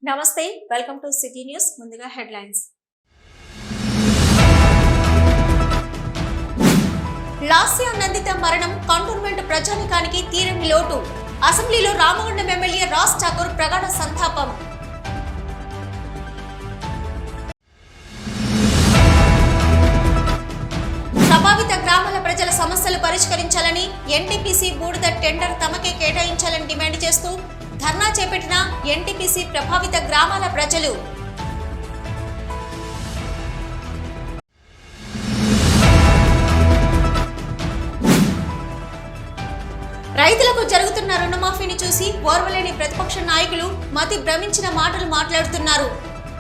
నమస్తే welcome to city news ముందుగా headlines Lasya Nanditha మరణం కంటోన్మెంట్ ప్రజానికానికి తీరని లోటు అసెంబ్లీలో రామగుండం ఎమ్మెల్యే రాజ్ ఠాకూర్ ప్రగాఢ సంతాపం ప్రభావిత గ్రామాల ప్రజల సమస్యలు పరిష్కరించాలని ఎన్టీపీసీ బూడిద టెండర్ తమకే కేటాయించాలని డిమాండ్ చేస్తూ ధర్నా చేపట్టిన ఎన్టీపీసీ ప్రభావిత గ్రామాల ప్రజలు రైతులకు జరుగుతున్న రుణమాఫీని చూసి ఓర్వలేని ప్రతిపక్ష నాయకులు మతి భ్రమించిన మాటలు మాట్లాడుతున్నారు.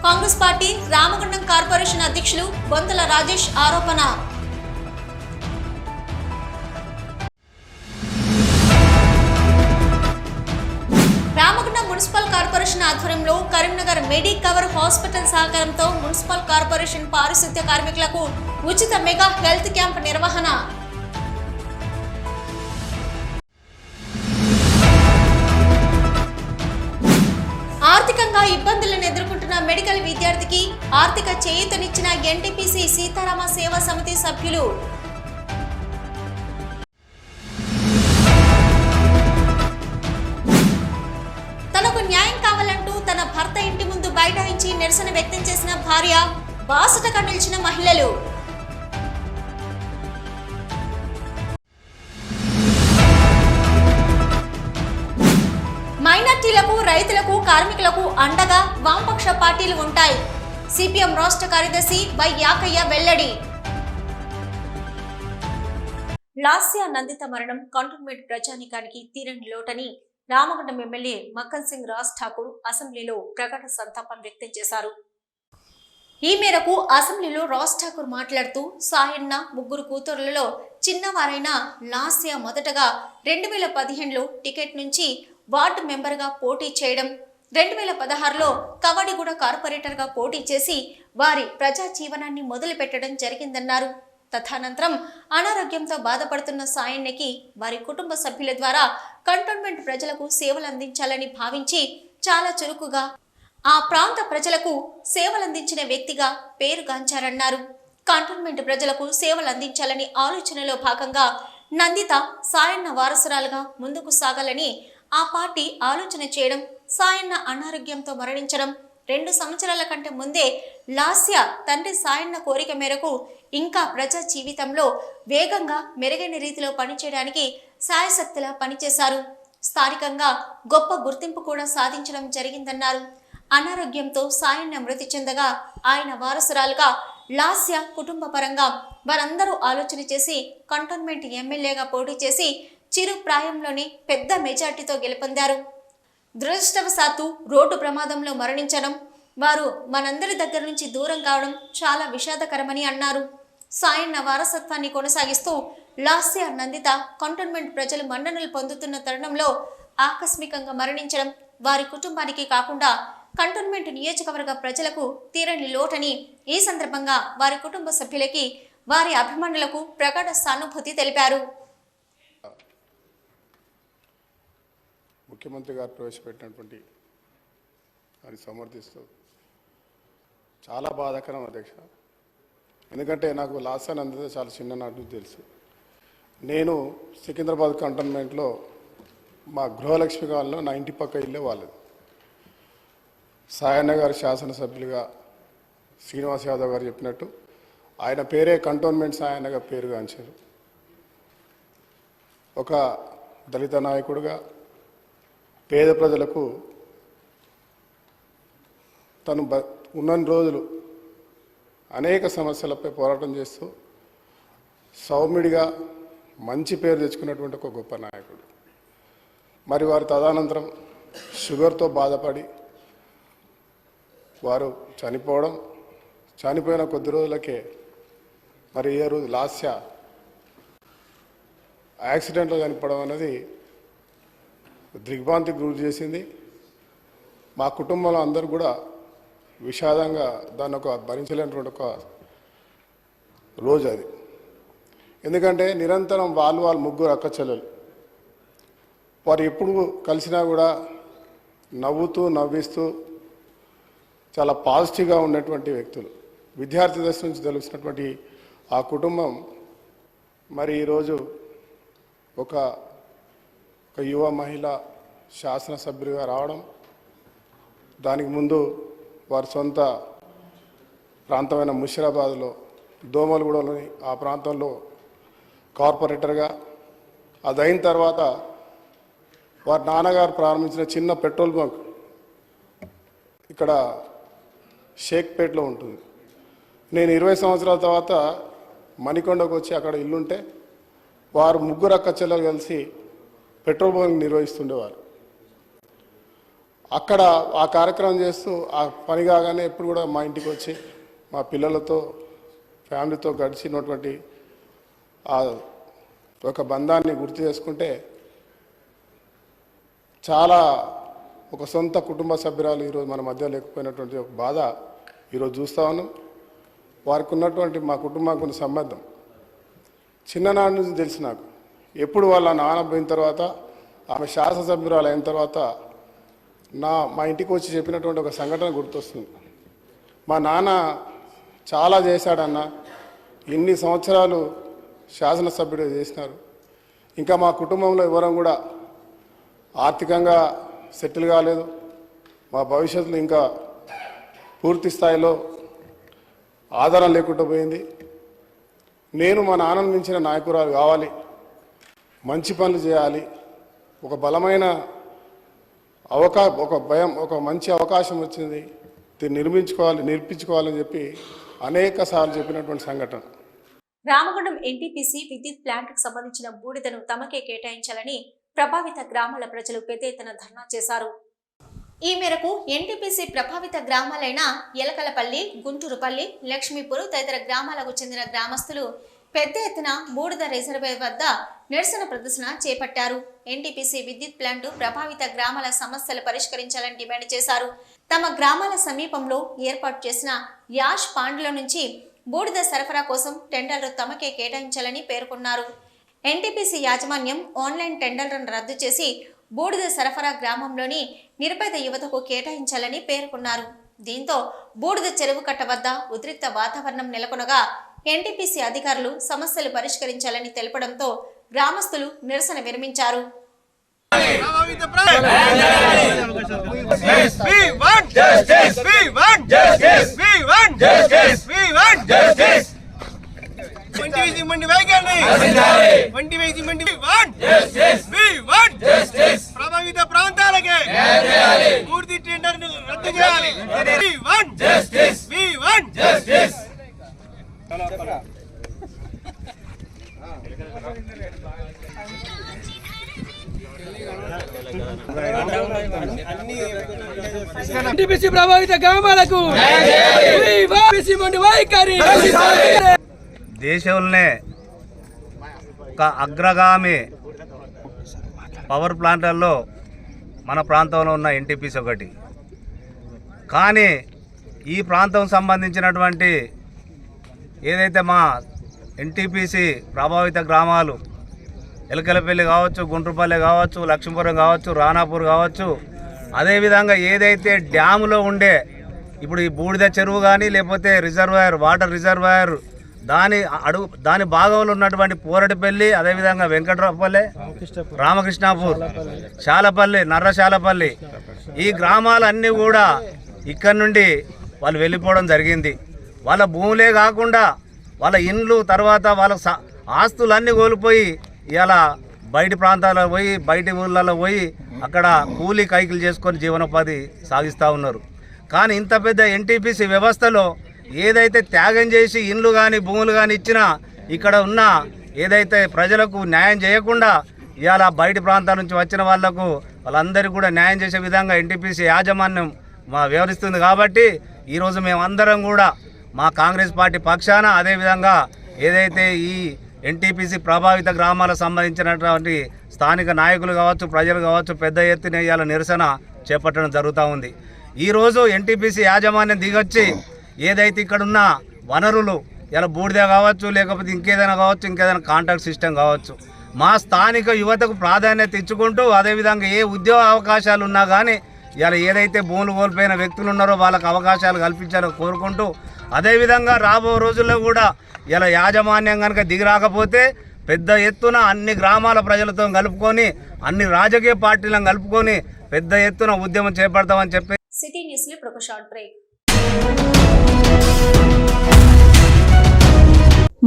కాంగ్రెస్ పార్టీ రామగుండం కార్పొరేషన్ అధ్యక్షులు బొంతల రాజేష్ ఆరోపణ. రామగుండం మున్సిపల్ కార్పొరేషన్ ఆధ్వర్యంలో కరీంనగర్ మెడి కవర్ హాస్పిటల్ సహకారంతో మున్సిపల్ కార్పొరేషన్ పారిశుద్ధ్య కార్మికులకు ఉచిత మెగా హెల్త్ క్యాంప్ నిర్వహణ. ఆర్థికంగా ఇబ్బందులను ఎదుర్కొంటున్న మెడికల్ విద్యార్థికి ఆర్థిక చేయూతనిచ్చిన ఎన్టీపీసీ సీతారామ సేవా సమితి సభ్యులు. తనకు న్యాయం కావాలంటూ తన భర్త ఇంటి ముందు బైఠాయించి నిరసన వ్యక్తం చేసిన భార్య, బాసటగా నిలిచిన మహిళలు. మైనార్టీలకు, రైతులకు, కార్మికులకు అండగా వామపక్ష పార్టీలు ఉంటాయి. సిపిఎం రాష్ట్ర కార్యదర్శి వై యాకయ్య వెల్లడి. లాస్య నందిత మరణం కంటోన్మెంట్ ప్రజానికానికి తీరని లోటని రామగుండం ఎమ్మెల్యే మక్కన్ సింగ్ రాజ్ ఠాకూర్ అసెంబ్లీలో ప్రగాఢ సంతాపం వ్యక్తం చేశారు. ఈ మేరకు అసెంబ్లీలో రాజ్ ఠాకూర్ మాట్లాడుతూ సాయన్న ముగ్గురు కూతురులలో చిన్నవారైన లాస్య మొదటగా 2015లో టికెట్ నుంచి వార్డు మెంబర్గా పోటీ చేయడం, 2016లో కవడిగూడ కార్పొరేటర్గా పోటీ చేసి వారి ప్రజా జీవనాన్ని మొదలు పెట్టడం జరిగిందన్నారు. తదనంతరం అనారోగ్యంతో బాధపడుతున్న సాయన్నకి వారి కుటుంబ సభ్యుల ద్వారా కంటోన్మెంట్ ప్రజలకు సేవలు అందించాలని భావించి చాలా చురుకుగా ఆ ప్రాంత ప్రజలకు సేవలందించిన వ్యక్తిగా పేరుగాంచారన్నారు. కంటోన్మెంట్ ప్రజలకు సేవలు అందించాలని ఆలోచనలో భాగంగా నందిత సాయన్న వారసురాలుగా ముందుకు సాగాలని ఆ పార్టీ ఆలోచన చేయడం, సాయన్న అనారోగ్యంతో మరణించడం, 2 సంవత్సరాల కంటే ముందే లాస్య తండ్రి సాయన్న కోరిక మేరకు ఇంకా ప్రజా జీవితంలో వేగంగా మెరుగైన రీతిలో పనిచేయడానికి సాయశక్తిలా పనిచేశారు. స్థానికంగా గొప్ప గుర్తింపు కూడా సాధించడం జరిగిందన్నారు. అనారోగ్యంతో సాయన్న మృతి చెందగా ఆయన వారసురాలుగా లాస్య కుటుంబ పరంగా వారందరూ ఆలోచన చేసి కంటోన్మెంట్ ఎమ్మెల్యేగా పోటీ చేసి చిరు ప్రాయంలోనే పెద్ద మెజార్టీతో గెలుపొందారు. దురదృష్టవశాత్తు రోడ్డు ప్రమాదంలో మరణించడం, వారు మనందరి దగ్గర నుంచి దూరం కావడం చాలా విషాదకరమని అన్నారు. సాయన్న వారసత్వాన్ని కొనసాగిస్తూ లాస్య నందిత కంటోన్మెంట్ ప్రజలు మన్ననలు పొందుతున్న తరుణంలో ఆకస్మికంగా మరణించడం వారి కుటుంబానికి కాకుండా కంటోన్మెంట్ నియోజకవర్గ ప్రజలకు తీరని లోటని ఈ సందర్భంగా వారి కుటుంబ సభ్యులకి, వారి అభిమానులకు ప్రగాఢ సానుభూతి తెలిపారు. ముఖ్యమంత్రి గారు ప్రవేశపెట్టినటువంటి అది సమర్థిస్తూ చాలా బాధాకరం అధ్యక్ష. ఎందుకంటే నాకు లాస్య నందిత చాలా చిన్ననాటి నుంచి తెలుసు. నేను సికింద్రాబాద్ కంటోన్మెంట్లో మా గృహలక్ష్మి కాలంలో నా ఇంటి పక్క ఇల్లే వాళ్ళది. సాయన్న గారు శాసనసభ్యులుగా శ్రీనివాస్ యాదవ్ గారు చెప్పినట్టు ఆయన పేరే కంటోన్మెంట్ సాయన్నగా పేరుగాంచారు. ఒక దళిత నాయకుడుగా పేద ప్రజలకు తను ఉన్నన్ని రోజులు అనేక సమస్యలపై పోరాటం చేస్తూ సౌమ్యుడిగా మంచి పేరు తెచ్చుకున్నటువంటి ఒక గొప్ప నాయకుడు. మరి వారు తదనంతరం షుగర్తో బాధపడి వారు చనిపోవడం, చనిపోయిన కొద్ది రోజులకే మరి ఏ రోజు లాస్య యాక్సిడెంట్లో చనిపోవడం అనేది దిగ్భ్రాంతికి గురి చేసింది. మా కుటుంబంలో అందరూ కూడా విషాదంగా దాన్ని ఒక భరించలేనటువంటి ఒక రోజు అది. ఎందుకంటే నిరంతరం వాళ్ళు ముగ్గురు అక్క చెల్లెలు వారు ఎప్పుడు కలిసినా కూడా నవ్వుతూ నవ్విస్తూ చాలా పాజిటివ్గా ఉన్నటువంటి వ్యక్తులు. విద్యార్థి దశ నుంచి తెలిసినటువంటి ఆ కుటుంబం మరి ఈరోజు ఒక యువ మహిళ శాసనసభ్యుడిగా రావడం, దానికి ముందు వారి సొంత ప్రాంతమైన ముషిరాబాద్లో దోమలగూడలోని ఆ ప్రాంతంలో కార్పొరేటర్గా, అదైన తర్వాత వారి నాన్నగారు ప్రారంభించిన చిన్న పెట్రోల్ బంక్ ఇక్కడ షేక్పేట్లో ఉంటుంది. నేను 20 సంవత్సరాల తర్వాత మణికొండకు వచ్చి అక్కడ ఇల్లుంటే వారు ముగ్గురు అక్క చెల్లెలు కలిసి పెట్రోల్ బంక్ నిర్వహిస్తుండేవారు. అక్కడ ఆ కార్యక్రమం చేస్తూ ఆ పని కాగానే ఎప్పుడు కూడా మా ఇంటికి వచ్చి మా పిల్లలతో ఫ్యామిలీతో గడిచినటువంటి ఆ ఒక బంధాన్ని గుర్తు చేసుకుంటే చాలా ఒక సొంత కుటుంబ సభ్యురాలు ఈరోజు మన మధ్య లేకపోయినటువంటి ఒక బాధ ఈరోజు చూస్తా ఉన్నాం. వారికి ఉన్నటువంటి మా కుటుంబానికి ఉన్న సంబంధం చిన్ననాటి నుంచి తెలిసి నాకు. ఎప్పుడు వాళ్ళ నాన్న పోయిన తర్వాత ఆమె శాసనసభ్యురాలు అయిన తర్వాత మా ఇంటికి వచ్చి చెప్పినటువంటి ఒక సంఘటన గుర్తొస్తుంది. మా నాన్న చాలా చేశాడన్న, ఇన్ని సంవత్సరాలు శాసనసభ్యుడు చేసినారు, ఇంకా మా కుటుంబంలో ఎవరం కూడా ఆర్థికంగా సెటిల్ కాలేదు, మా భవిష్యత్తులో ఇంకా పూర్తి స్థాయిలో ఆధారం లేకుండా పోయింది. నేను మా నాన్నను మించిన నాయకురాలు కావాలి, మంచి పనులు చేయాలి, ఒక బలమైన ఒక మంచి అవకాశం వచ్చింది, దీన్ని నిర్మించుకోవాలని చెప్పి అనేక సార్లు చెప్పినటువంటి సంఘటన. రామగుండం ఎన్టీపీసీ విద్యుత్ ప్లాంట్కు సంబంధించిన బూడిదను తమకే కేటాయించాలని ప్రభావిత గ్రామాల ప్రజలు పెద్ద ఎత్తున ధర్నా చేశారు. ఈ మేరకు ఎన్టీపీసీ ప్రభావిత గ్రామాలైన ఎలకలపల్లి, గుంటూరుపల్లి, లక్ష్మీపూర్ తదితర గ్రామాలకు చెందిన గ్రామస్తులు పెద్ద ఎత్తున బూడిద రిజర్వాయర్ వద్ద నిరసన ప్రదర్శన చేపట్టారు. ఎన్టీపీసీ విద్యుత్ ప్లాంటు ప్రభావిత గ్రామాల సమస్యలు పరిష్కరించాలని డిమాండ్ చేశారు. తమ గ్రామాల సమీపంలో ఏర్పాటు చేసిన యాష్ పాండ్ల నుంచి బూడిద సరఫరా కోసం టెండర్లు తమకే కేటాయించాలని పేర్కొన్నారు. ఎన్టీపీసీ యాజమాన్యం ఆన్లైన్ టెండర్లను రద్దు చేసి బూడిద సరఫరా గ్రామంలోని నిరుపేద యువతకు కేటాయించాలని పేర్కొన్నారు. దీంతో బూడిద చెరువు కట్ట వద్ద ఉద్రిక్త వాతావరణం నెలకొనగా ఎన్టీపీసీ అధికారులు సమస్యలు పరిష్కరించాలని తెలపడంతో గ్రామస్తులు నిరసన విరమించారు. ప్రభావిత ప్రాంతాలకే పూర్తి టెండర్ రద్దు చేయాలి. ఎన్టీపీసీ ప్రభావిత గ్రామాలకు దేశంలోనే ఒక అగ్రగామి పవర్ ప్లాంట్లలో మన ప్రాంతంలో ఉన్న ఎన్టీపీసీ ఒకటి. కానీ ఈ ప్రాంతం సంబంధించినటువంటి ఏదైతే మా ఎన్టీపీసీ ప్రభావిత గ్రామాలు ఎలకలపల్లి కావచ్చు, గుంటూరుపల్లి కావచ్చు, లక్ష్మీపురం కావచ్చు, రాణాపూర్ కావచ్చు, అదేవిధంగా ఏదైతే డ్యాములో ఉండే ఇప్పుడు ఈ బూడిద చెరువు కానీ లేకపోతే రిజర్వాయర్ వాటర్ రిజర్వాయర్ దాని భాగంలో ఉన్నటువంటి పోరటిపల్లి, అదేవిధంగా వెంకట్రావుపల్లి, రామకృష్ణాపూర్, శాలపల్లి, నర్రశాలపల్లి, ఈ గ్రామాలన్నీ కూడా ఇక్కడి నుండి వాళ్ళు వెళ్ళిపోవడం జరిగింది. వాళ్ళ భూములే కాకుండా వాళ్ళ ఇండ్లు, తర్వాత వాళ్ళ ఆస్తులన్నీ కోల్పోయి ఇలా బయటి ప్రాంతాలకు పోయి బయటి ఊళ్ళలో పోయి అక్కడ కూలీ కైకిలు చేసుకొని జీవనోపాధి సాగిస్తూ ఉన్నారు. కానీ ఇంత పెద్ద ఎన్టీపీసీ వ్యవస్థలో ఏదైతే త్యాగం చేసి ఇండ్లు కానీ భూములు కానీ ఇచ్చినా ఇక్కడ ఉన్న ఏదైతే ప్రజలకు న్యాయం చేయకుండా ఇవాళ బయటి ప్రాంతాల నుంచి వచ్చిన వాళ్ళందరికీ కూడా న్యాయం చేసే విధంగా ఎన్టీపీసీ యాజమాన్యం వ్యవహరిస్తుంది. కాబట్టి ఈరోజు మేమందరం కూడా మా కాంగ్రెస్ పార్టీ పక్షాన అదేవిధంగా ఏదైతే ఈ ఎన్టీపీసీ ప్రభావిత గ్రామాలకు సంబంధించినటువంటి స్థానిక నాయకులు కావచ్చు, ప్రజలు కావచ్చు, పెద్ద ఎత్తున ఇవాళ నిరసన చేపట్టడం జరుగుతూ ఉంది. ఈరోజు ఎన్టీపీసీ యాజమాన్యం దిగొచ్చి ఏదైతే ఇక్కడున్న వనరులు ఇలా బూడిద కావచ్చు, లేకపోతే ఇంకేదైనా కావచ్చు, ఇంకేదైనా కాంట్రాక్ట్ సిస్టమ్ కావచ్చు, మా స్థానిక యువతకు ప్రాధాన్యత ఇచ్చుకుంటూ అదేవిధంగా ఏ ఉద్యోగ అవకాశాలు ఉన్నా కానీ ఇలా ఏదైతే భూములు కోల్పోయిన వ్యక్తులు ఉన్నారో వాళ్ళకు అవకాశాలు కల్పించాలో కోరుకుంటూ, అదేవిధంగా రాబో రోజుల్లో కూడా ఇలా యాజమాన్యం కనుక దిగిరాకపోతే పెద్ద ఎత్తున అన్ని గ్రామాల ప్రజలతో కలుపుకొని, అన్ని రాజకీయ పార్టీలను కలుపుకొని పెద్ద ఎత్తున ఉద్యమం చేపడతామని చెప్పి సిటీ న్యూస్లో ఇప్పుడు ఒక షార్ట్ బ్రేక్.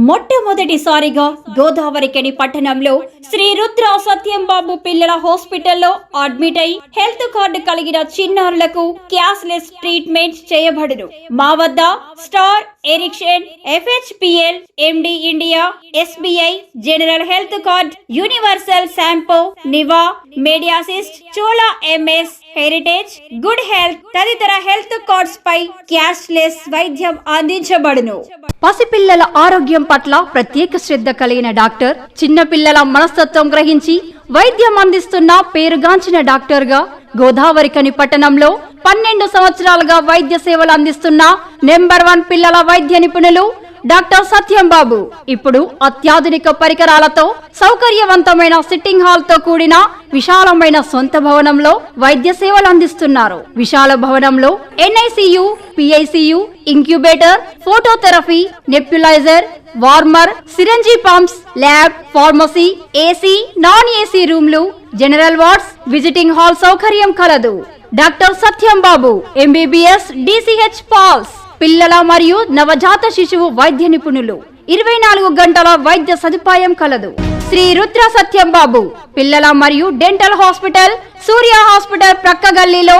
మొట్టమొదటిసారిగా గోదావరికని పట్టణంలో శ్రీ రుద్ర సత్యంబాబు పిల్లల హాస్పిటల్లో అడ్మిట్ అయి హెల్త్ కార్డు కలిగిన చిన్నారులకు క్యాష్లెస్ ట్రీట్మెంట్ చేయబడును. మా వద్ద Star, Ericson, FHPL, MD India, SBI, general health card, Universal Sompo, Niva, Medi Assist, Chola MS, Heritage, Good Health తదితర హెల్త్ కార్డ్స్ పై క్యాష్లెస్ వైద్యం అందించబడును. పసిపిల్లల ఆరోగ్యం పట్ల ప్రత్యేక శ్రద్ధ కలిగిన డాక్టర్, చిన్నపిల్లల మనస్తత్వం గ్రహించి వైద్యం అందిస్తున్న పేరుగాంచిన డాక్టర్ గా గోదావరికని పట్టణంలో 12 సంవత్సరాలుగా వైద్య సేవలు అందిస్తున్న నెంబర్ 1 పిల్లల వైద్య నిపుణులు డాక్టర్ సత్యంబాబు ఇప్పుడు అత్యాధునిక పరికరాలతో సౌకర్యవంతమైన సిట్టింగ్ హాల్ తో కూడిన విశాలమైన సొంత భవనంలో వైద్య సేవలు అందిస్తున్నారు. విశాల భవనంలో NICU, PICU, incubator, phototherapy, nebuliser, warmer, syringe pumps, lab, pharmacy, AC, non AC రూమ్లు, జనరల్ వార్డ్స్, విజిటింగ్ హాల్ సౌకర్యం కలదు. Doctor Satyambabu MBBS, DCH PALS, పిల్లల మరియు నవజాత శిశువు వైద్య నిపుణులు, 24 గంటల వైద్య సదుపాయం కలదు. శ్రీ రుద్ర సత్యంబాబు పిల్లల మరియు డెంటల్ హాస్పిటల్, సూర్య హాస్పిటల్ ప్రక్క గల్లీలో,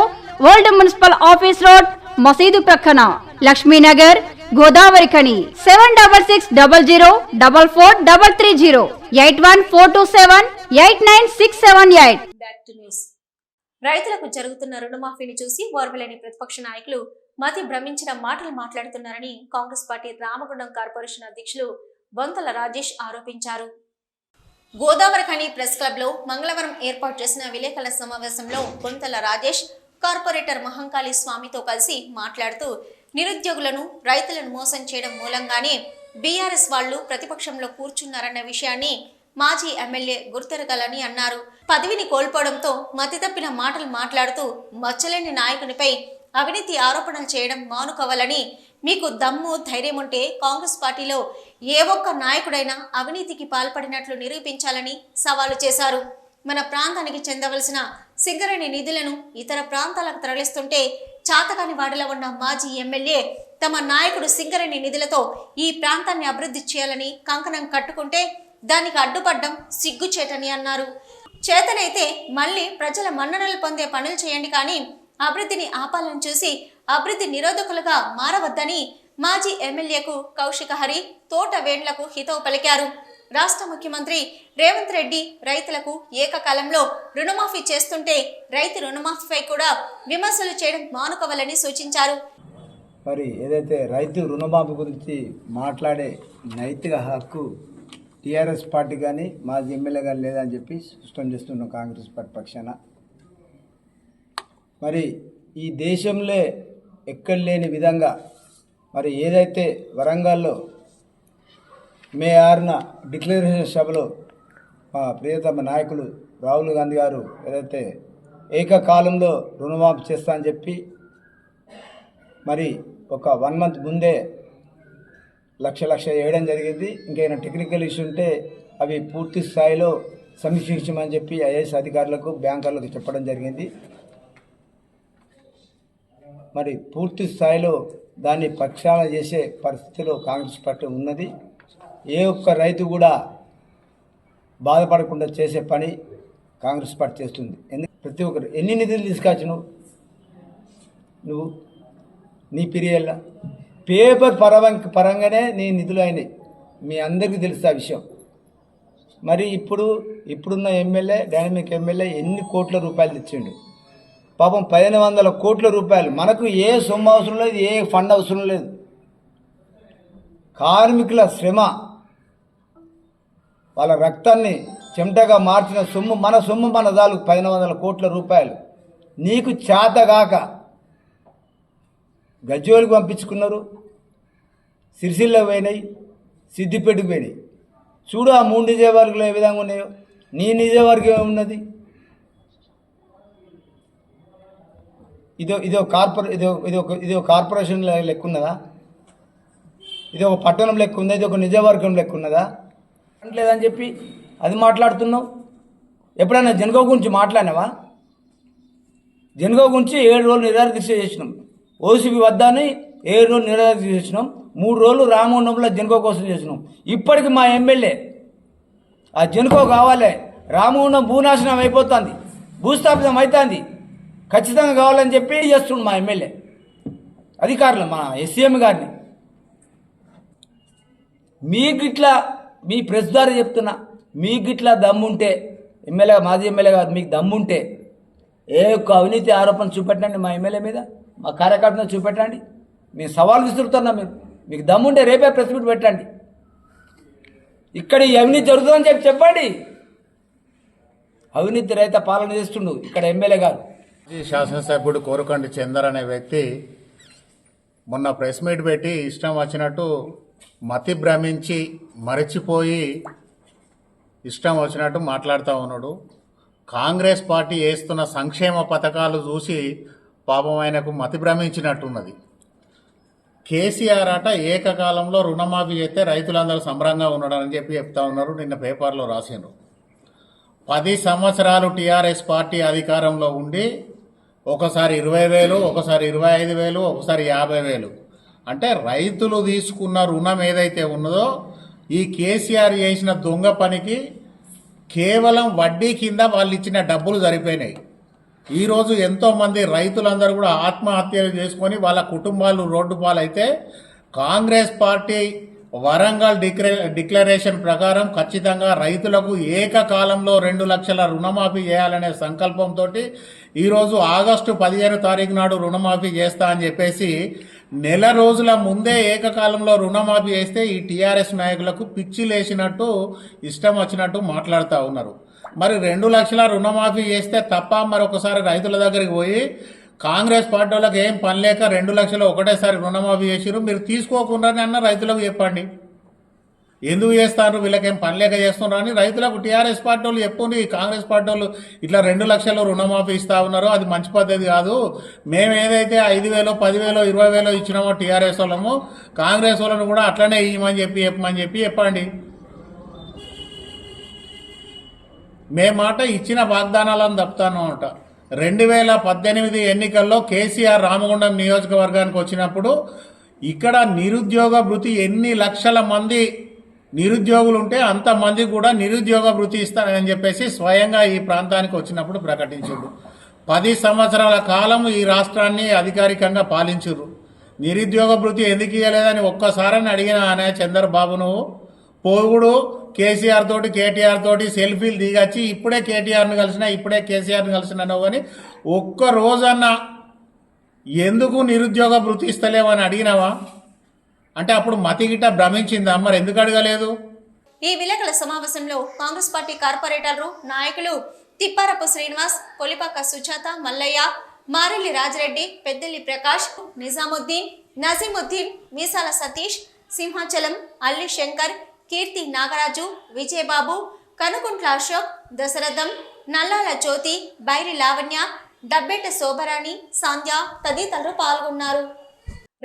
ఓల్డ్ మున్సిపల్ ఆఫీస్ రోడ్, మసీదు ప్రక్కన, Lakshmi Nagar, Godavarikhani. 7600044330 8142789678. Back to news. రైతులకు జరుగుతున్న రుణమాఫీని చూసి ఓర్వలేని ప్రతిపక్ష నాయకులు మతి భ్రమించిన మాటలు మాట్లాడుతున్నారని కాంగ్రెస్ పార్టీ రామగుండం కార్పొరేషన్ అధ్యక్షులు బొంతల రాజేష్ ఆరోపించారు. గోదావరికని ప్రెస్ క్లబ్ లో మంగళవారం ఏర్పాటు చేసిన విలేకరుల సమావేశంలో బొంతల రాజేష్ కార్పొరేటర్ మహంకాళి స్వామితో కలిసి మాట్లాడుతూ, నిరుద్యోగులను, రైతులను మోసం చేయడం మూలంగానే బీఆర్ఎస్ వాళ్లు ప్రతిపక్షంలో కూర్చున్నారన్న విషయాన్ని మాజీ ఎమ్మెల్యే గుర్తెరగాలని అన్నారు. పదవిని కోల్పోవడంతో మతి తప్పిన మాటలు మాట్లాడుతూ మచ్చలేని నాయకునిపై అవినీతి ఆరోపణలు చేయడం మానుకోవాలని, మీకు దమ్ము ధైర్యం ఉంటే కాంగ్రెస్ పార్టీలో ఏ ఒక్క నాయకుడైనా అవినీతికి పాల్పడినట్లు నిరూపించాలని సవాలు చేశారు. మన ప్రాంతానికి చెందవలసిన సింగరేణి నిధులను ఇతర ప్రాంతాలకు తరలిస్తుంటే చాతకాని వాడిలో ఉన్న మాజీ ఎమ్మెల్యే తమ నాయకుడు సింగరేణి నిధులతో ఈ ప్రాంతాన్ని అభివృద్ధి చేయాలని కంకణం కట్టుకుంటే దానికి అడ్డుపడ్డం సిగ్గుచేటని అన్నారు. చేతనైతే మళ్ళీ ప్రజల మన్ననలు పొందే పనులు చేయండి, కానీ అభివృద్ధిని ఆపాలని చూసి అభివృద్ధి నిరోధకులుగా మారవద్దని మాజీ ఎమ్మెల్యేకు కౌశిక హరి, తోట వేండ్లకు హితవు పలికారు. రాష్ట్ర ముఖ్యమంత్రి రేవంత్ రెడ్డి రైతులకు ఏకకాలంలో రుణమాఫీ చేస్తుంటే రైతు రుణమాఫీపై కూడా విమర్శలు చేయడం మానుకోవాలని సూచించారు. మరి ఏదైతే రైతు రుణమాఫీ గురించి మాట్లాడే నైతిక హక్కు టీఆర్ఎస్ పార్టీ కానీ మాజీ ఎమ్మెల్యే కానీ లేదని చెప్పి స్పష్టం చేస్తున్నాం కాంగ్రెస్ పార్టీ పక్షాన. మరి ఈ దేశంలో ఎక్కడ లేని విధంగా మరి ఏదైతే వరంగల్లో మే 6న డిక్లరేషన్ సభలో మా ప్రియతమ నాయకులు రాహుల్ గాంధీ గారు ఏదైతే ఏకకాలంలో రుణమాఫీ చేస్తా అని చెప్పి మరి ఒక 1 month ముందే లక్ష వేయడం జరిగింది. ఇంకైనా టెక్నికల్ ఇష్యూ ఉంటే అవి పూర్తి స్థాయిలో సమీక్షించమని చెప్పి ఐఏఎస్ అధికారులకు, బ్యాంకర్లకు చెప్పడం జరిగింది. మరి పూర్తి స్థాయిలో దాన్ని ప్రక్షాళన చేసే పరిస్థితిలో కాంగ్రెస్ పార్టీ ఉన్నది. ఏ ఒక్క రైతు కూడా బాధపడకుండా చేసే పని కాంగ్రెస్ పార్టీ చేస్తుంది. ప్రతి ఒక్కరు ఎన్ని నిధులు తీసుకొచ్చు నువ్వు నీ పీరియడ్లో పేపర్ పరంగానే నీ నిధులు అయినాయి. మీ అందరికీ తెలుసు ఆ విషయం. మరి ఇప్పుడున్న ఎమ్మెల్యే, డైనమిక్ ఎమ్మెల్యే ఎన్ని కోట్ల రూపాయలు తెచ్చిండు. పాపం 1500 కోట్ల రూపాయలు. మనకు ఏ సొమ్ము అవసరం లేదు, ఏ ఫండ్ అవసరం లేదు. కార్మికుల శ్రమ, వాళ్ళ రక్తాన్ని చెమటగా మార్చిన సొమ్ము, మన సొమ్ము మన దాలు 1500 కోట్ల రూపాయలు. నీకు చేతగాక గజ్వేలుకు పంపించుకున్నారు, సిరిసిల్ల పోయినాయి, సిద్దిపేటకు పోయినాయి. చూడు ఆ 3 నియోజకవర్గాలు ఏ విధంగా ఉన్నాయో. నీ నియోజకవర్గం ఏమున్నది? ఇది ఒక కార్పొరేషన్ లెక్క ఉన్నదా? ఇది ఒక పట్టణం లెక్క ఉందా? ఇది ఒక నిజవర్గం లెక్క ఉన్నదా? లేదని చెప్పి అది మాట్లాడుతున్నావు. ఎప్పుడైనా జనగో గురించి మాట్లాడినావా? జనగో గురించి 7 రోజులు నిరాదీక్ష చేసినాం. ఓసీబీ వద్దని 7 రోజులు నిరాదీక్ష చేసినాం. 3 రోజులు రామగుండంలో జనగో కోసం చేసినాం. ఇప్పటికి మా ఎమ్మెల్యే ఆ జనగో కావాలి, రామగుండం భూనాశనం అయిపోతుంది, భూస్థాపితం అవుతుంది, ఖచ్చితంగా కావాలని చెప్పి చేస్తుండు మా ఎమ్మెల్యే అధికారులు, మా ఎస్సీఎం గారిని. మీకిట్లా మీ ప్రెస్ ద్వారా చెప్తున్నా, మీకిట్లా దమ్ముంటే ఎమ్మెల్యే, మాజీ ఎమ్మెల్యే గారు, మీకు దమ్ముంటే ఏ ఒక్క అవినీతి ఆరోపణ చూపెట్టండి మా ఎమ్మెల్యే మీద, మా కార్యకర్త మీద చూపెట్టండి. మేము సవాల్ విసురుతున్నా. మీకు దమ్ముంటే రేపే ప్రెస్ మీట్ పెట్టండి. ఇక్కడ ఈ అవినీతి జరుగుతుందని చెప్పండి. అవినీతి రహిత పాలన చేస్తుండు ఇక్కడ ఎమ్మెల్యే గారు. శాసనసభ్యుడు కోరుకండి చందర్ అనే వ్యక్తి మొన్న ప్రెస్ మీట్ పెట్టి ఇష్టం వచ్చినట్టు మతి భ్రమించి మరచిపోయి ఇష్టం వచ్చినట్టు మాట్లాడుతూ ఉన్నాడు. కాంగ్రెస్ పార్టీ వేస్తున్న సంక్షేమ పథకాలు చూసి పాపం ఆయనకు మతి భ్రమించినట్టున్నది. కేసీఆర్ అట ఏకకాలంలో రుణమాఫీ చేస్తే రైతులందరూ సంబరంగా ఉన్నాడని చెప్పి చెప్తా ఉన్నారు. నిన్న పేపర్లో రాసిండ్రు. 10 సంవత్సరాలు టీఆర్ఎస్ పార్టీ అధికారంలో ఉండి ఒకసారి 20,000, ఒకసారి 25,000, ఒకసారి 50,000 అంటే రైతులు తీసుకున్న రుణం ఏదైతే ఉన్నదో ఈ కేసీఆర్ చేసిన దొంగ పనికి కేవలం వడ్డీ కింద వాళ్ళు ఇచ్చిన డబ్బులు సరిపోయినాయి. ఈరోజు ఎంతోమంది రైతులందరూ కూడా ఆత్మహత్యలు చేసుకొని వాళ్ళ కుటుంబాలు రోడ్డు పాలైతే కాంగ్రెస్ పార్టీ వరంగల్ డిక్లరేషన్ ప్రకారం ఖచ్చితంగా రైతులకు ఏకకాలంలో 2 లక్షల రుణమాఫీ చేయాలనే సంకల్పంతో ఈరోజు ఆగస్టు 15 తారీఖు నాడు రుణమాఫీ చేస్తా అని చెప్పేసి నెల రోజుల ముందే ఏకకాలంలో రుణమాఫీ చేస్తే ఈ టీఆర్ఎస్ నాయకులకు పిచ్చి లేచినట్టు ఇష్టం వచ్చినట్టు మాట్లాడుతూ ఉన్నారు. మరి 2 లక్షల రుణమాఫీ చేస్తే తప్ప మరొకసారి రైతుల దగ్గరికి పోయి కాంగ్రెస్ పార్టీ వాళ్ళకి ఏం పని లేక 2 లక్షలు ఒకటేసారి రుణమాఫీ చేసిరు, మీరు తీసుకోకుండానే అన్న రైతులకు చెప్పండి. ఎందుకు చేస్తారు, వీళ్ళకేం పని లేక చేస్తున్నారు అని రైతులకు టీఆర్ఎస్ పార్టీ వాళ్ళు చెప్పుండి. కాంగ్రెస్ పార్టీ వాళ్ళు ఇట్లా 2 లక్షలు రుణమాఫీ ఇస్తా ఉన్నారో అది మంచి పద్ధతి కాదు, మేము ఏదైతే 5,000, 10,000, 20,000 ఇచ్చినామో టీఆర్ఎస్ వాళ్ళము కాంగ్రెస్ వాళ్ళను కూడా అట్లనే ఇవ్వమని చెప్పండి. మేమాట ఇచ్చిన వాగ్దానాలను తప్పుతాను అంట. 2018 ఎన్నికల్లో కేసీఆర్ రామగుండం నియోజకవర్గానికి వచ్చినప్పుడు ఇక్కడ నిరుద్యోగ భృతి ఎన్ని లక్షల మంది నిరుద్యోగులు ఉంటే అంతమంది కూడా నిరుద్యోగ భృతి ఇస్తానని చెప్పేసి స్వయంగా ఈ ప్రాంతానికి వచ్చినప్పుడు ప్రకటించారు. 10 సంవత్సరాల కాలం ఈ రాష్ట్రాన్ని అధికారికంగా పాలించారు. నిరుద్యోగ భృతి ఎందుకు ఇవ్వలేదని ఒక్కసారని అడిగిన అనే చంద్రబాబును పోగుడు కేసీఆర్ తోటి కేటీఆర్ తోటి సెల్ఫీలు దిగచ్చి ఇప్పుడే కేటీఆర్ని కలిసినా ఇప్పుడే కేసీఆర్ని కలిసినాను అని ఒక్క రోజన్నా ఎందుకు నిరుద్యోగ భృతి ఇస్తలేమని అడిగినావా? అంటే అప్పుడు మతి గిట్ట భ్రమించిందా? మరి ఎందుకు అడగలేదు? ఈ విలేకరుల సమావేశంలో కాంగ్రెస్ పార్టీ కార్పొరేటర్లు, నాయకులు తిప్పారపు శ్రీనివాస్, కొలిపాక సుజాత, మల్లయ్య, మారెల్లి రాజిరెడ్డి, పెద్దెల్లి ప్రకాష్, నిజాముద్దీన్, నజీముద్దీన్, మీసాల సతీష్, సింహాచలం, అల్లి శంకర్, కీర్తి నాగరాజు, విజయబాబు, కనుకుంట్ల అశోక్, దశరథం, నల్లాల జ్యోతి, బైరి లావణ్య, దబ్బేట శోభరాణి, సంధ్య తదితరులు పాల్గొన్నారు.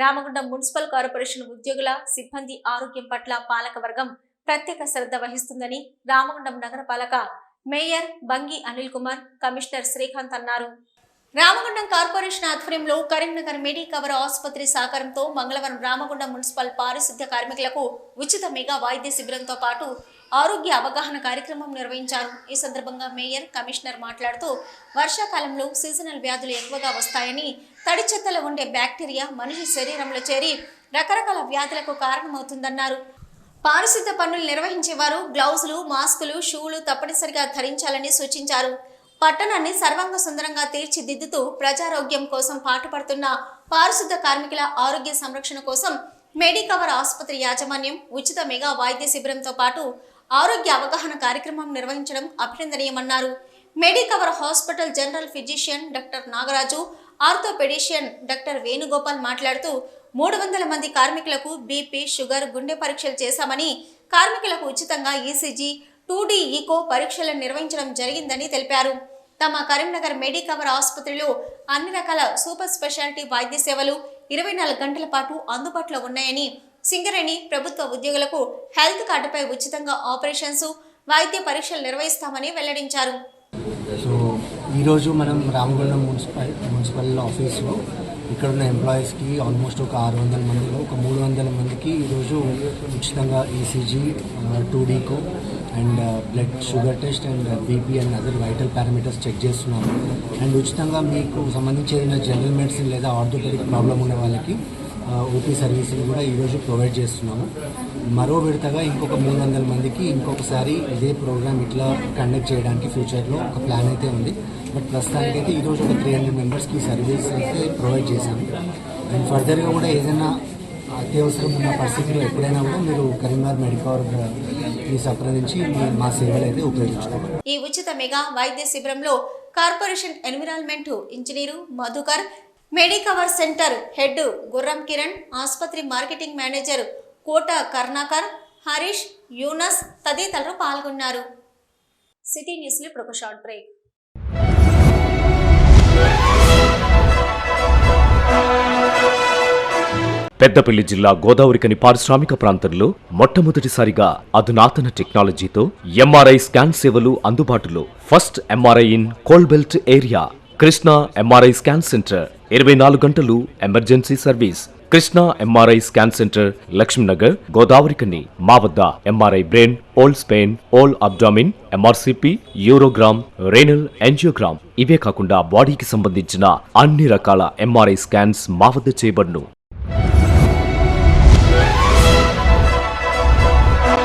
రామగుండం మున్సిపల్ కార్పొరేషన్ ఉద్యోగుల, సిబ్బంది ఆరోగ్యం పట్ల పాలకవర్గం ప్రత్యేక శ్రద్ధ వహిస్తుందని రామగుండం నగరపాలక మేయర్ బంగి అనిల్ కుమార్, కమిషనర్ శ్రీకాంత్ అన్నారు. రామగుండం కార్పొరేషన్ ఆధ్వర్యంలో కరీంనగర్ మెడికవర్ ఆసుపత్రి సహకారంతో మంగళవారం రామగుండం మున్సిపల్ పారిశుద్ధ్య కార్మికులకు ఉచిత మెగా వైద్య శిబిరంతో పాటు ఆరోగ్య అవగాహన కార్యక్రమం నిర్వహించారు. ఈ సందర్భంగా మేయర్, కమిషనర్ మాట్లాడుతూ వర్షాకాలంలో సీజనల్ వ్యాధులు ఎక్కువగా వస్తాయని, తడి చెత్తలో ఉండే బ్యాక్టీరియా మనిషి శరీరంలో చేరి రకరకాల వ్యాధులకు కారణమవుతుందన్నారు. పారిశుద్ధ్య పనులు నిర్వహించేవారు గ్లౌజులు, మాస్కులు, షూలు తప్పనిసరిగా ధరించాలని సూచించారు. పట్టణాన్ని సర్వాంగ సుందరంగా తీర్చిదిద్దుతూ ప్రజారోగ్యం కోసం పాటుపడుతున్న పారిశుద్ధ్య కార్మికుల ఆరోగ్య సంరక్షణ కోసం మెడికవర్ ఆసుపత్రి యాజమాన్యం ఉచిత మెగా వైద్య శిబిరంతో పాటు ఆరోగ్య అవగాహన కార్యక్రమం నిర్వహించడం అభినందనీయమన్నారు. Medicover hospital general physician doctor Nagaraju, orthopedician doctor Venugopal మాట్లాడుతూ 300 మంది కార్మికులకు బీపీ, షుగర్, గుండె పరీక్షలు చేశామని, కార్మికులకు ఉచితంగా ఈసీజీ, 2D ఈకో పరీక్షలను నిర్వహించడం జరిగిందని తెలిపారు. తమ కరీంనగర్ మెడికవర్ ఆసుపత్రిలో అన్ని రకాల సూపర్ స్పెషాలిటీ వైద్య సేవలు 24 గంటల పాటు అందుబాటులో ఉన్నాయని, సింగరేణి ప్రభుత్వ ఉద్యోగులకు హెల్త్ కార్డుపై ఉచితంగా ఆపరేషన్స్, వైద్య పరీక్షలు నిర్వహిస్తామని వెల్లడించారు. సో ఈరోజు మనం రామగుండం మున్సిపల్ ఆఫీస్లో ఇక్కడ ఉన్న ఎంప్లాయీస్కి ఆల్మోస్ట్ ఒక 600 మందిలో ఒక 300 మందికి ఈరోజు ఉచితంగా ECG, 2D and blood sugar test and BP and other vital parameters check చేస్తున్నాము. అండ్ ఉచితంగా మీకు సంబంధించి ఏదైనా జనరల్ మెడిసిన్ లేదా ఆర్థోపెడిక్ ప్రాబ్లం ఉన్న వాళ్ళకి ఓపీ సర్వీసులు కూడా ఈరోజు ప్రొవైడ్ చేస్తున్నాము. మరో విడతగా ఇంకొక 300 మందికి ఇంకొకసారి ఇదే ప్రోగ్రామ్ ఇట్లా కండక్ట్ చేయడానికి ఫ్యూచర్లో ఒక ప్లాన్ అయితే ఉంది. బట్ ప్రస్తుతానికైతే ఈరోజు ఒక 300 మెంబర్స్కి సర్వీస్ అయితే ప్రొవైడ్ చేశాము. అండ్ ఫర్దర్గా కూడా ఏదైనా అత్యవసరం ఉన్న పరిస్థితుల్లో ఎప్పుడైనా కూడా మీరు కరీంనగర్ మెడికవర్ సంప్రదించి మా సేవలు అయితే ఉపయోగించుకోవాలి. ఈ ఉచిత మెగా వైద్య శిబిరంలో corporation environment engineer Madhukar, Medicover centre head గుర్రం కిరణ్, ఆసుపత్రి మార్కెటింగ్ మేనేజర్ కోట కర్ణాకర్, హరీష్, యూనస్ తదితరులు పాల్గొన్నారు. సిటీ న్యూస్ లో ఒక షార్ట్ బ్రేక్. పెద్దపల్లి జిల్లా గోదావరికని పారిశ్రామిక ప్రాంతంలో మొట్టమొదటిసారిగా అధునాతన టెక్నాలజీతో ఎంఆర్ఐ స్కాన్ సేవలు అందుబాటులో. First MRI in coal belt area. Krishna MRI scan centre 24 గంటలు emergency service. Krishna MRI scan centre, Lakshminagar, Godavarikhani. మా వద్ద MRI brain, whole spine, whole abdomen, MRCP, urogram, renal angiogram, ఇవే కాకుండా బాడీకి సంబంధించిన అన్ని రకాల ఎంఆర్ఐ స్కాన్స్ మా వద్ద చేయబడును.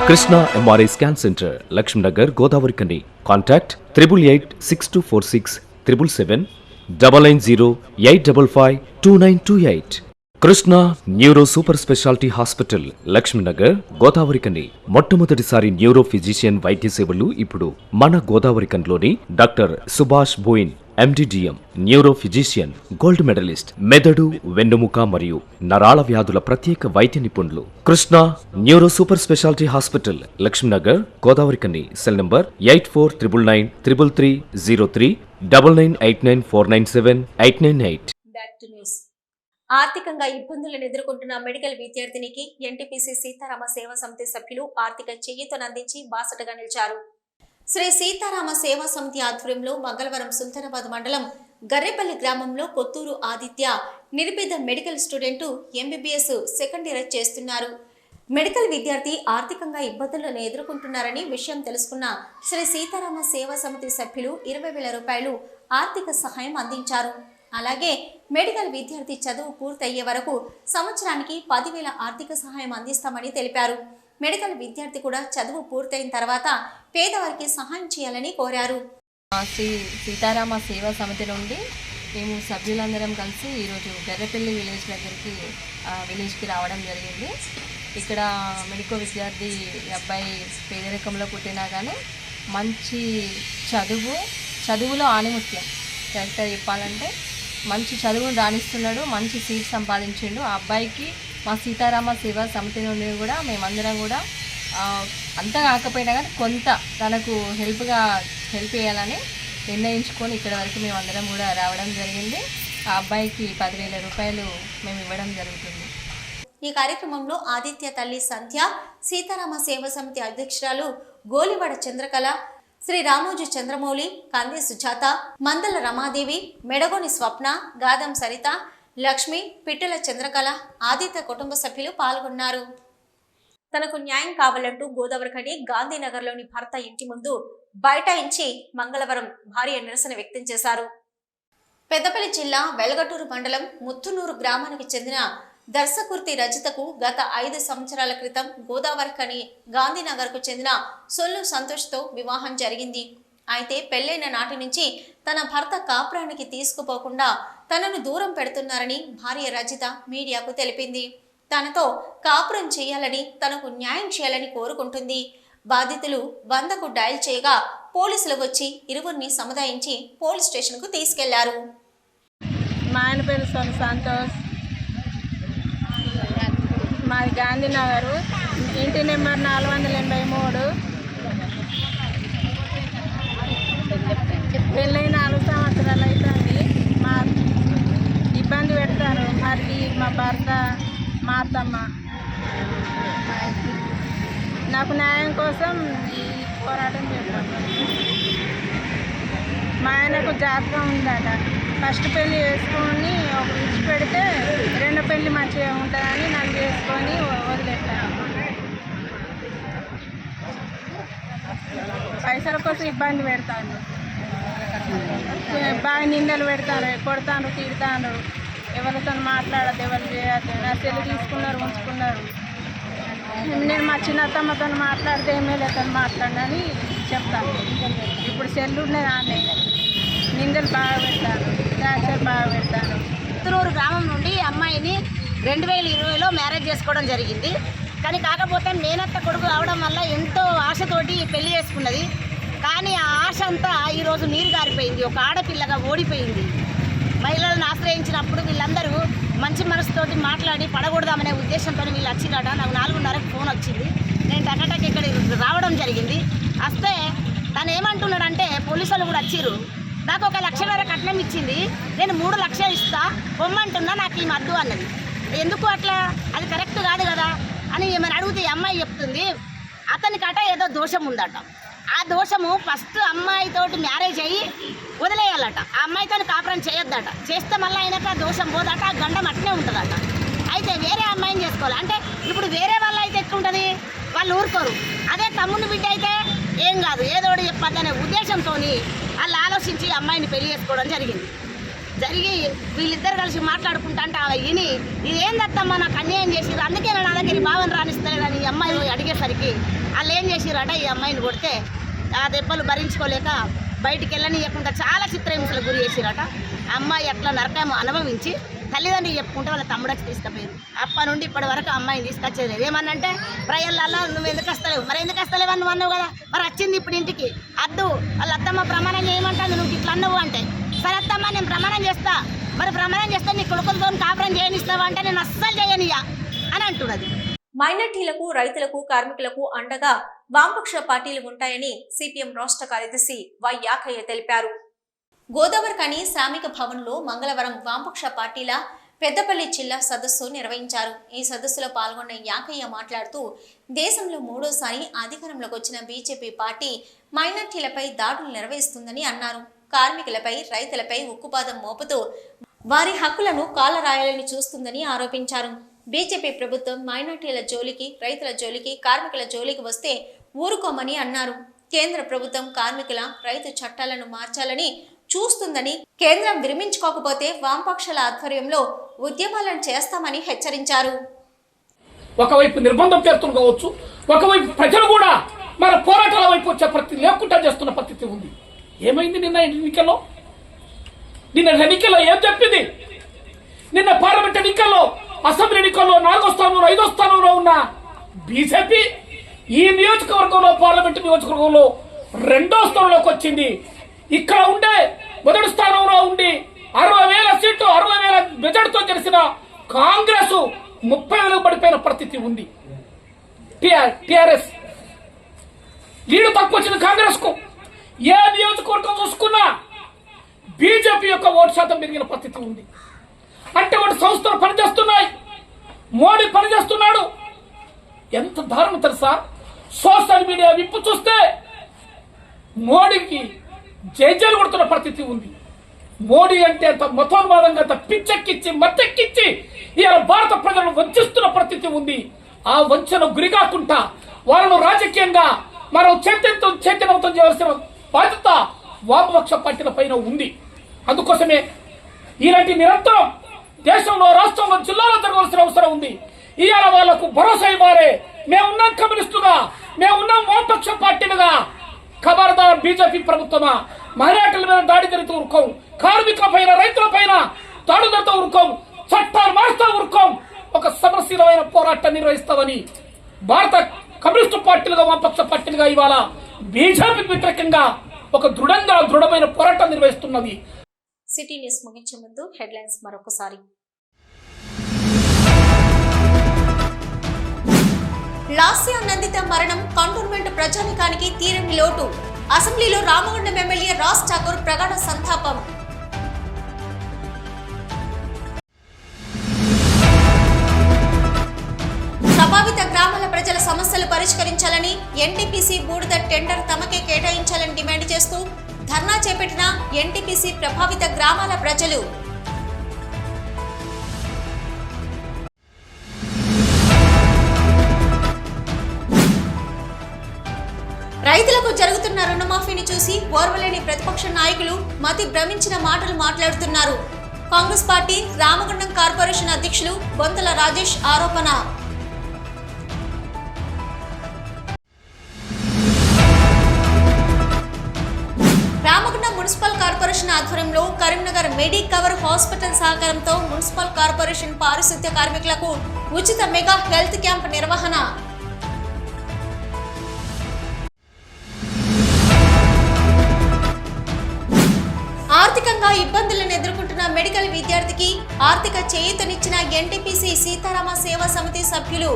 Krishna MRI scan centre, Lakshminagar, Godavarikhani. Contact 888646 777 990 855 2928. Krishna neuro super speciality hospital, Lakshminagar, Godavarikhani. మొట్టమొదటిసారి న్యూరో ఫిజిషియన్ వైద్య సేవలు ఇప్పుడు మన గోదావరికన్లోని doctor Subhash Boyin, MD DM, neuro physician, gold medalist, మెదడు, వెన్నుముక మరియు నరాల వ్యాధుల ప్రత్యేక వైద్య నిపుణులు. Krishna neuro super speciality hospital, Lakshminagar, Godavarikhani. Cell number 8499 333 03 9989 497 898. Back to news. ఆర్థికంగా ఇబ్బందులను ఎదుర్కొంటున్న మెడికల్ విద్యార్థినికి ఎన్టీపీసీ సీతారామ సేవా సమితి సభ్యులు ఆర్థిక చేయూతనందించి బాసటగా నిలిచారు. శ్రీ సీతారామ సేవా సమితి ఆధ్వర్యంలో మంగళవారం సుల్తానాబాద్ మండలం గర్రెపల్లి గ్రామంలో కొత్తూరు ఆదిత్య నిరుపేద medical student MBBS second year చేస్తున్నారు. మెడికల్ విద్యార్థి ఆర్థికంగా ఇబ్బందులను ఎదుర్కొంటున్నారని విషయం తెలుసుకున్న శ్రీ సీతారామ సేవా సమితి సభ్యులు 20,000 రూపాయలు ఆర్థిక సహాయం అందించారు. అలాగే మెడికల్ విద్యార్థి చదువు పూర్తయ్యే వరకు సంవత్సరానికి 10,000 ఆర్థిక సహాయం అందిస్తామని తెలిపారు. మెడికల్ విద్యార్థి కూడా చదువు పూర్తయిన తర్వాత పేదవారికి సహాయం చేయాలని కోరారు. శ్రీ సీతారామ సేవా సమితి నుండి మేము సభ్యులందరం కలిసి ఈరోజు గర్రెపల్లి విలేజ్కి రావడం జరిగింది. ఇక్కడ మెడికల్ విద్యార్థి అబ్బాయి పేదరికంలో పుట్టినా కానీ మంచి చదువులో ఆనిముత్యం. కరెక్ట్గా చెప్పాలంటే మంచి చదువును రాణిస్తున్నాడు, మంచి సీట్ సంపాదించిండు. ఆ అబ్బాయికి మా సీతారామ సేవా సమితి నుండి కూడా మేమందరం కూడా అంత కాకపోయినా కానీ కొంత తనకు హెల్ప్ చేయాలని నిర్ణయించుకొని ఇక్కడ వరకు మేమందరం కూడా రావడం జరిగింది. ఆ అబ్బాయికి 10,000 రూపాయలు మేము ఇవ్వడం జరుగుతుంది. ఈ కార్యక్రమంలో ఆదిత్య తల్లి సంధ్య, సీతారామ సేవా సమితి అధ్యక్షురాలు గోలివాడ చంద్రకళ, శ్రీ రామోజు చంద్రమౌళి, కంది సుజాత, మందల రమాదేవి, మెడగోని స్వప్న, గాదం సరిత, లక్ష్మి, పిట్టల చంద్రకళ, ఆదిత్య కుటుంబ సభ్యులు పాల్గొన్నారు. తనకు న్యాయం కావాలంటూ గోదావరికని గాంధీనగర్లోని భర్త ఇంటి ముందు బైఠాయించి మంగళవారం భారీ నిరసన వ్యక్తం చేశారు. పెద్దపల్లి జిల్లా వెలగటూరు మండలం ముత్తునూరు గ్రామానికి చెందిన దర్శకుర్తి రజితకు గత 5 సంవత్సరాల క్రితం గోదావరికని గాంధీనగర్కు చెందిన సొల్లు సంతోష్తో వివాహం జరిగింది. అయితే పెళ్లైన నాటి నుంచి తన భర్త కాపురానికి తీసుకుపోకుండా తనను దూరం పెడుతున్నారని భార్య రజిత మీడియాకు తెలిపింది. తనతో కాపురం చేయాలని, తనకు న్యాయం చేయాలని కోరుకుంటుంది. బాధితులు 100కు డయల్ చేయగా పోలీసులు వచ్చి ఇరువురిని సముదాయించి పోలీస్ స్టేషన్కు తీసుకెళ్లారు. మా ఆయన పేరు సొల్లు సంతోష్, మాది గాంధీనగర్, ఇంటి నెంబర్ 483. పెళ్ళైన 4 సంవత్సరాలు అవుతుంది. మా ఇబ్బంది పెడతారు మరి మా భర్త మా అత్తమ్మ. నాకు న్యాయం కోసం ఈ పోరాటం చేస్తాను. మా ఆయనకు జాతకం ఉందట. ఫస్ట్ పెళ్ళి చేసుకొని ఒక విడిచిపెడితే రెండో పెళ్ళి మంచిగా ఉంటుందని నన్ను చేసుకొని వదిలేస్తాను. పైసల కోసం ఇబ్బంది పెడతాను. బాగా నిందలు పెడతాను, కొడతాను, తిడతాను. ఎవరితో మాట్లాడద్దు, ఎవరు చేయద్దు. నా సెల్లు తీసుకున్నారు, ఉంచుకున్నారు. నేను మా చిన్నత్తమ్మతో మాట్లాడితే ఎమ్మెల్యేతో మాట్లాడని చెప్తాను. ఇప్పుడు సెల్లు ఉన్నది ఆమె. నిందలు బాగా పెడతాను, టార్చర్ బాగా పెడతాను. పుత్తూరు గ్రామం నుండి అమ్మాయిని 2020లో మ్యారేజ్ చేసుకోవడం జరిగింది. కానీ కాకపోతే మేనత్త కొడుకు అవడం వల్ల ఎంతో ఆశతోటి పెళ్లి చేసుకున్నది. కానీ ఆ ఆశ అంతా ఈరోజు నీరు గారిపోయింది. ఒక ఆడపిల్లగా ఓడిపోయింది. మహిళలను ఆశ్రయించినప్పుడు వీళ్ళందరూ మంచి మనసుతోటి మాట్లాడి పడకూడదామనే ఉద్దేశంతో వీళ్ళు వచ్చిరట. నాకు 4:30కి ఫోన్ వచ్చింది. నేను టకటక్ ఇక్కడ రావడం జరిగింది. వస్తే తను ఏమంటున్నాడంటే పోలీసులు కూడా వచ్చిర్రు. నాకు 1 లక్షన్నర కట్నం ఇచ్చింది. నేను 3 లక్షలు ఇస్తా పొమ్మంటున్నా, నాకు ఈ మద్దు అన్నది. ఎందుకు అట్లా? అది కరెక్ట్ కాదు కదా అని ఏమైనా అడిగితే ఈ అమ్మాయి చెప్తుంది అతనికట ఏదో దోషం ఉందట. ఆ దోషము ఫస్ట్ అమ్మాయితోటి మ్యారేజ్ అయ్యి వదిలేయాలట. ఆ అమ్మాయితో కాపురం చేయొద్దట. చేస్తే మళ్ళీ ఆయనకు ఆ దోషం పోదట, ఆ గండం అట్నే ఉంటుందట. అయితే వేరే అమ్మాయిని చేసుకోవాలి. అంటే ఇప్పుడు వేరే వాళ్ళు అయితే ఎట్లుంటుంది, వాళ్ళు ఊరుకోరు. అదే తమ్ముని బిడ్డ అయితే ఏం కాదు, ఏదోడు చెప్పద్దనే ఉద్దేశంతో వాళ్ళు ఆలోచించి అమ్మాయిని పెళ్లి చేసుకోవడం జరిగింది. జరిగి వీళ్ళిద్దరు కలిసి మాట్లాడుకుంటా అంటే ఆమె విని ఇదేందత్తమ్మా నాకు అన్యాయం చేసిర్రు, అందుకే నా దగ్గర భావన రాణిస్తలేదని ఈ అమ్మాయి అడిగేసరికి వాళ్ళు ఏం చేసిర్రట, ఈ అమ్మాయిని కొడితే ఆ దెబ్బలు భరించుకోలేక బయటికి వెళ్ళనియకుండా చాలా చిత్రహింసలకు గురి చేసిరట. అమ్మాయి అట్లా నరకం అనుభవించి తల్లిదండ్రులు చెప్పుకుంటే వాళ్ళ తమ్ముడికి తీసుకుపోయారు. అప్పటి నుండి ఇప్పటి వరకు అమ్మాయిని తీసుకొచ్చేది ఏమన్నంటే ప్రజలలో నువ్వు ఎందుకు వస్తలేవు, మరి ఎందుకు వస్తలేవు అని అన్నావు కదా, మరి వచ్చింది ఇప్పుడు ఇంటికి అద్దు వాళ్ళ అత్తమ్మ ప్రమాణం చేయమంటాను, నువ్వు ఇట్లా అన్నావు అంటే సరే అత్తమ్మ నేను ప్రమాణం చేస్తా, మరి ప్రమాణం చేస్తే నీ కొడుకులతో కాపురం చేయనిస్తావా అంటే నేను అస్సలు చేయనియా అని అంటున్నది. మైనార్టీలకు, రైతులకు, కార్మికులకు అండగా వామపక్ష పార్టీలు ఉంటాయని సిపిఎం రాష్ట్ర కార్యదర్శి వై యాకయ్య తెలిపారు. గోదావరికని శ్రామిక భవన్లో మంగళవారం వామపక్ష పార్టీల పెద్దపల్లి జిల్లా సదస్సు నిర్వహించారు. ఈ సదస్సులో పాల్గొన్న యాకయ్య మాట్లాడుతూ దేశంలో 3వసారి అధికారంలోకి వచ్చిన బీజేపీ పార్టీ మైనార్టీలపై దాడులు నిర్వహిస్తుందని అన్నారు. కార్మికులపై, రైతులపై ఉక్కుపాదం మోపుతూ వారి హక్కులను కాలరాయాలని చూస్తుందని ఆరోపించారు. బీజేపీ ప్రభుత్వం మైనార్టీల జోలికి, రైతుల జోలికి, కార్మికుల జోలికి వస్తే ఊరుకోమని అన్నారు. కేంద్ర ప్రభుత్వం కార్మికుల, రైతు చట్టాలను మార్చాలని చూస్తుందని, కేంద్రం విరమించుకోకపోతే వామపక్షాల ఆధ్వర్యంలో ఉద్యమాలను చేస్తామని హెచ్చరించారు. ఒకవైపు నిర్బంధం పేరుతులు కావచ్చు, ఒకవైపు ప్రజలు కూడా మన పోరాటాల వైపు వచ్చే పరిస్థితి లేకుండా చేస్తున్న పరిస్థితి ఉంది. ఏమైంది నిన్న ఎన్నికల్లో? నిన్న ఎన్నికల్లో ఏం చెప్పింది? నిన్న పార్లమెంట్ ఎన్నికల్లో, అసెంబ్లీ ఎన్నికల్లో 4వ స్థానంలో, 5వ స్థానంలో ఉన్న బీజేపీ ఈ నియోజకవర్గంలో, పార్లమెంట్ నియోజకవర్గంలో 2వ స్థానంలోకి వచ్చింది. ఇక్కడ ఉండే 1వ స్థానంలో ఉండి 60,000 సీట్లు, 60,000 మెజార్టీతో గెలిచిన కాంగ్రెస్ 30,000 పడిపోయిన పరిస్థితి ఉంది. టిఆర్ఎస్ లీడు తక్కువ వచ్చింది కాంగ్రెస్ కు. ఏ నియోజకవర్గం చూసుకున్నా బీజేపీ యొక్క ఓటు శాతం పెరిగిన పరిస్థితి ఉంది. అంటే వాటి సంస్థలు పనిచేస్తున్నాయి, మోడీ పనిచేస్తున్నాడు. ఎంత దారుణం తెలుసా? సోషల్ మీడియా విప్పు చూస్తే మోడీకి జైజలు కొడుతున్న పరిస్థితి ఉంది. మోడీ అంటే అంత మతోన్మాదంగా, అంత పిచ్చెక్కిచ్చి, మత్తెక్కిచ్చి ఇలా భారత ప్రజలను వంచిస్తున్న పరిస్థితి ఉంది. ఆ వంచన గురి కాకుండా వాళ్ళను రాజకీయంగా మనం చైతన్యవంతం చేయవలసిన బాధ్యత వామపక్ష పార్టీల పైన ఉంది. అందుకోసమే ఇలాంటి నిరంతరం దేశంలో, రాష్ట్రంలో, జిల్లాలో జరగవలసిన అవసరం ఉంది. ఇవాళ వాళ్లకు భరోసా ఇవ్వాలి. మేమున్నాం కమ్యూనిస్టుగా, మేమున్నాం వామపక్ష పార్టీలుగా. ఖబర్దార్ బీజేపీ ప్రభుత్వమా, మైనార్టీల మీద దాడి జరిగితే ఊరుకోం, కార్మికుల పైన, రైతుల పైన దాడి జరిగితే ఊరుకోం, చట్టాలు మారుస్తా ఊరుకోం. ఒక సమరశీలమైన పోరాటం నిర్వహిస్తామని భారత కమ్యూనిస్టు పార్టీలుగా, వామపక్ష పార్టీలుగా ఇవాళ బీజేపీకి వ్యతిరేకంగా ఒక దృఢమైన పోరాటం నిర్వహిస్తున్నది. సిటీ న్యూస్ ముగించే ముందు హెడ్లైన్స్ మరొకసారి. లాస్య నందిత మరణం కంటోన్మెంట్ ప్రజానికానికి తీరని లోటు. అసెంబ్లీలో రామగుండం ఎమ్మెల్యే రాజ్ ఠాకూర్ ప్రగాఢ సంతాపం. ప్రభావిత గ్రామాల ప్రజల సమస్యలు పరిష్కరించాలని ఎన్టీపీసీ బూడిద టెండర్ తమకే కేటాయించాలని డిమాండ్ చేస్తూ ధర్నా చేపట్టిన ఎన్టీపీసీ ప్రభావిత గ్రామాల ప్రజలు. రైతులకు జరుగుతున్న రుణమాఫీని చూసి ఓర్వలేని ప్రతిపక్ష నాయకులు మతి భ్రమించిన మాటలు మాట్లాడుతున్నారు. కాంగ్రెస్ పార్టీ రామగుండం కార్పొరేషన్ అధ్యక్షులు బొంతల రాజేష్ ఆరోపణ. రామగుండం మున్సిపల్ కార్పొరేషన్ ఆధ్వర్యంలో కరీంనగర్ మెడికవర్ హాస్పిటల్ సహకారంతో మున్సిపల్ కార్పొరేషన్ పారిశుద్ధ్య కార్మికులకు ఉచిత మెగా హెల్త్ క్యాంప్ నిర్వహణ. ఆర్థికంగా ఇబ్బందులను ఎదుర్కొంటున్న మెడికల్ విద్యార్థికి ఆర్థిక చేయూతనిచ్చిన ఎన్టీపీసీ సీతారామ సేవా సమితి సభ్యులు.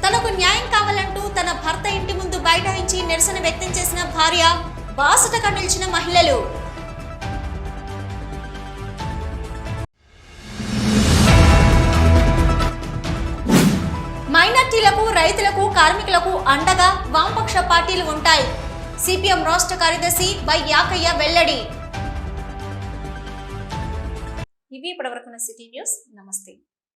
తనకు న్యాయం కావాలంటూ తన భర్త ఇంటి ముందు బైఠాయించి నిరసన వ్యక్తం చేసిన భార్య, బాసటగా నిలిచిన మహిళలు. మైనార్టీలకు, రైతులకు, కార్మికులకు అండగా వామపక్ష పార్టీలు ఉంటాయి. సిపిఎం రాష్ట్ర కార్యదర్శి వై యాకయ్య వెల్లడి. ఇవి ఇప్పటివరకున్న సిటీ న్యూస్. నమస్తే.